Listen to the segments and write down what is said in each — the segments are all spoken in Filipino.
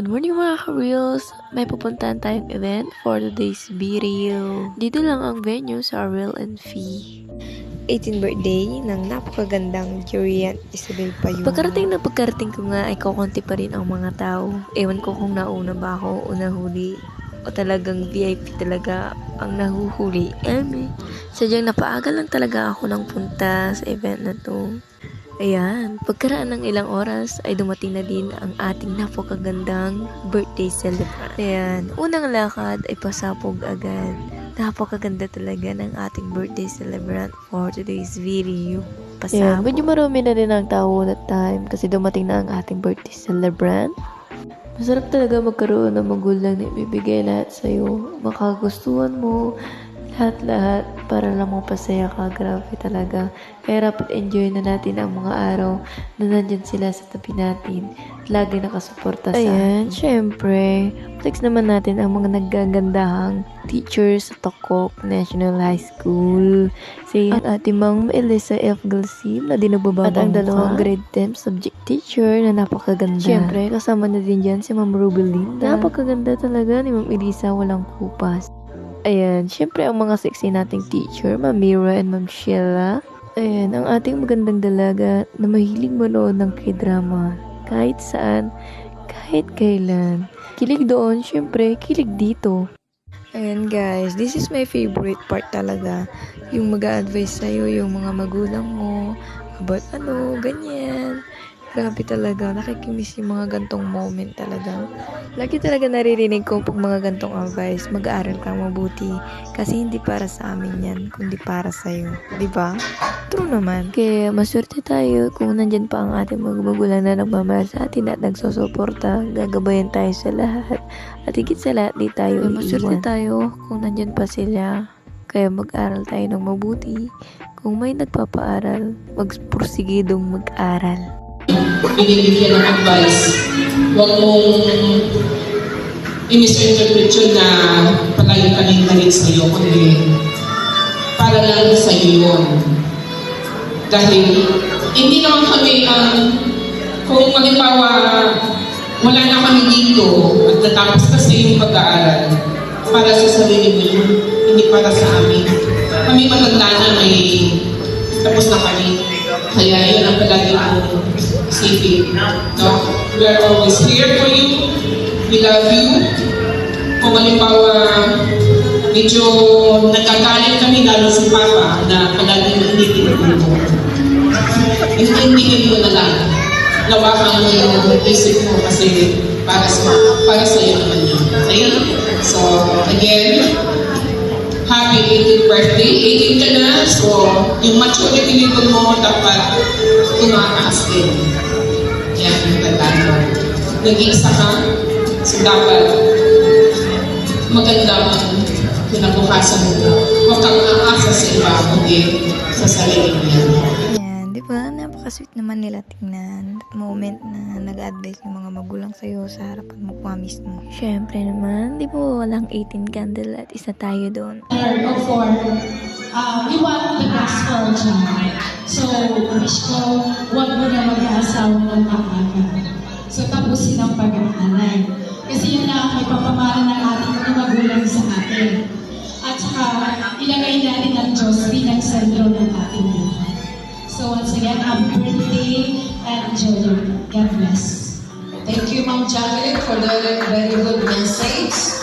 Good morning mga ka-reels! May pupuntahan tayong event for today's video. Dito lang ang venue sa Real and Fee. 18th birthday ng napakagandang Jurian Isabel Payuna. Pagkarating ko nga ay kukunti pa rin ang mga tao. Ewan ko kung nauna ba ako o nahuli. O talagang VIP talaga ang nahuhuli. Sadyang napaaga lang talaga ako ng punta sa event na to. Ayan, pagkaraan ng ilang oras ay dumating na din ang ating napakagandang birthday celebrant. Ayan, unang lakad ay pasapog agad. Napakaganda talaga ng ating birthday celebrant for today's video. Pasabog. Ayan, medyo marami na din ang tao that time kasi dumating na ang ating birthday celebrant. Masarap talaga magkaroon ng magulang na ibibigay lahat sa'yo. Makagustuhan mo lahat para lang mapasaya ka. Grabe talaga. Kaya dapat enjoy na natin ang mga araw na nandyan sila sa tabi natin. Lagi nakasuporta sa atin. Syempre, flex naman natin ang mga naggagandahang teachers sa Tokop National High School. Si ating Mang Elisa F. Galsim na dinabababang at ang dalawang grade 10 subject teacher na napakaganda. Syempre, kasama na din dyan si Ma'am Rubelinda. Napakaganda talaga ni Ma'am Elisa, walang kupas. Ayan, syempre ang mga sexy nating teacher, Ma'am Mira and Ma'am Sheila. Ayan, ang ating magandang dalaga na mahilig manood ng k-drama. Kahit saan, kahit kailan. Kilig doon, syempre, kilig dito. Ayan guys, this is my favorite part talaga. Yung mag-a-advise sa'yo, yung mga magulang mo, about ganyan. Grabe talaga, nakikimiss yung mga gantong moment talaga. Lagi talaga naririnig ko pag mga gantong advice, mag-aaral kang mabuti. Kasi hindi para sa amin yan, kundi para sa'yo. Diba? True naman. Kaya maswerte tayo kung nandyan pa ang ating mga magulang na nagmamahal sa atin at nagsusuporta. Gagabayan tayo sa lahat. At higit sa lahat, di tayo maswerte tayo kung nandyan pa sila. Kaya mag-aral tayo ng mabuti. Kung may nagpapaaral, magpursigidong mag-aral. Binibigyan ng advice, huwag mong i-misinterpret yun na palayo ka rin galit sa'yo, kundi para lang sa'yo yun. Dahil hindi naman kami kung halimbawa wala na kami dito at natapos kasi yung pag-aaral para sa sarili mo yun, hindi para sa amin. Kami matanda na, may tapos na kami. Kaya yun ang palagi kong isipin. No? We are always here for you. We love you. Kung halimbawa, medyo nagkagalit kami lalo si Papa na palagi mo hindi mo. Hindi mo na lang. Lawakan mo yung isip mo kasi para sa iyo naman yun. Okay? So, again, happy 18th birthday. 18 ka na, so yung maturity level mo dapat tumataas din. Yan, yung tandaan. Nag-iisa ka, so dapat maganda ang kinabukasan mo. Huwag kang aasa sa iba, kundi sa sarili mo yan. Ayan, di ba? Napaka-sweet naman nila tingnan. Moment na nag-advise ng mga magulang sa'yo sa harapan mo pa mismo. Syempre naman, di ba walang 18 candle at isa tayo doon. We want the best for our child. So, wish ko, huwag mo na mag-aasawa ng maaga. So, tapusin ang pag-aaral. Kasi yun na ang ipapamara ng ating mga magulang sa atin. At saka, ilagay natin ang Diyos bilang sentro ng ating buhay. So, once again, happy birthday and enjoy your day. God bless. Thank you, Ma'am Jacqueline, for the very good message.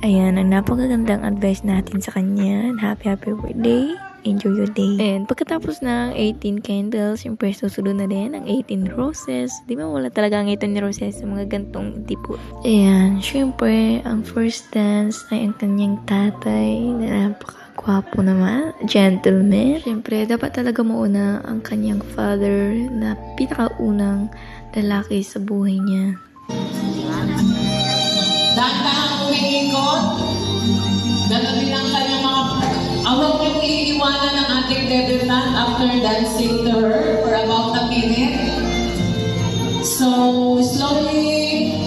Ayan, ang napakagandang advice natin sa kanya. Happy birthday. Enjoy your day. And pagkatapos ng 18 candles, yung susunod na din ang 18 roses. Di ba wala talaga ang 18 roses sa mga gantong tipo. Ayan, syempre, ang first dance ay ang kanyang tatay na napakagwapo naman. Gentleman. Syempre, dapat talaga mauna ang kanyang father na pinakaunang lalaki sa buhay niya. Dahan-dahan umikot. Gano'n din ang kanyang mga... Huwag niyong iiwanan ng ating debutant after dancing to her for about a minute. So, slowly,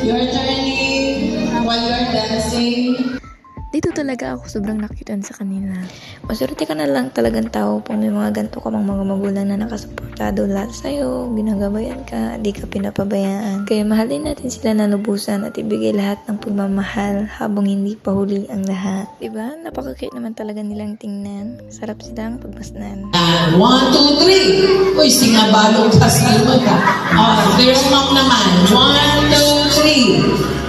you're turning while you're dancing. Dito dito talaga ako sobrang nakitan sa kanila. Maswerte ka na lang talagang tao kung may mga ganito ka mga magulang na nakasuportado lahat sa'yo, ginagabayan ka, di ka pinapabayaan. Kaya mahalin natin sila na lubusan at ibigay lahat ng pagmamahal habang hindi pa huli ang lahat. Diba? Napakakit naman talaga nilang tingnan. Sarap silang pagmasdan. 1, 2, 3. Uy, singabalong ka sa ka. There's mom naman. 1, 2, 3.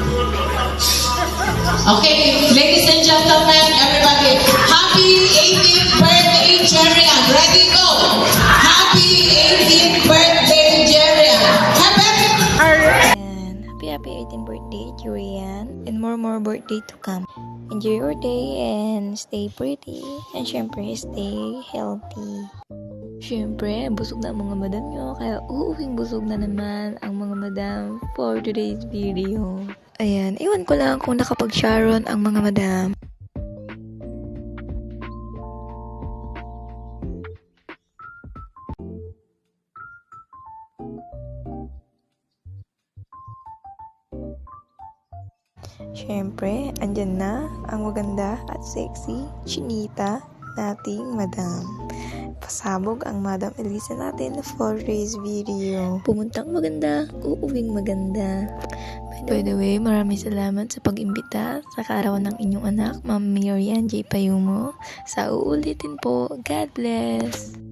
Okay, ladies and gentlemen, everybody, happy 18th birthday, Jerian. Ready, go! Happy 18th birthday, Jerian. And happy 18th birthday, Jurian. And more birthday to come. Enjoy your day and stay pretty. And syempre, stay healthy. Syempre, busog na ang mga madam nyo. Kaya uuwing busog na naman ang mga madam for today's video. Ayan, iwan ko lang kung nakapag-sharon ang mga madam. Siyempre, andyan na ang maganda at sexy chinita nating madam. Pasabog ang Madam Elisa natin for today's video. Pumuntang maganda, uuwing maganda. By the way, maraming salamat sa pag-imbita sa kaarawan ng inyong anak, Ma'am Miriam J. Payumo. Sa uulitin po, God bless!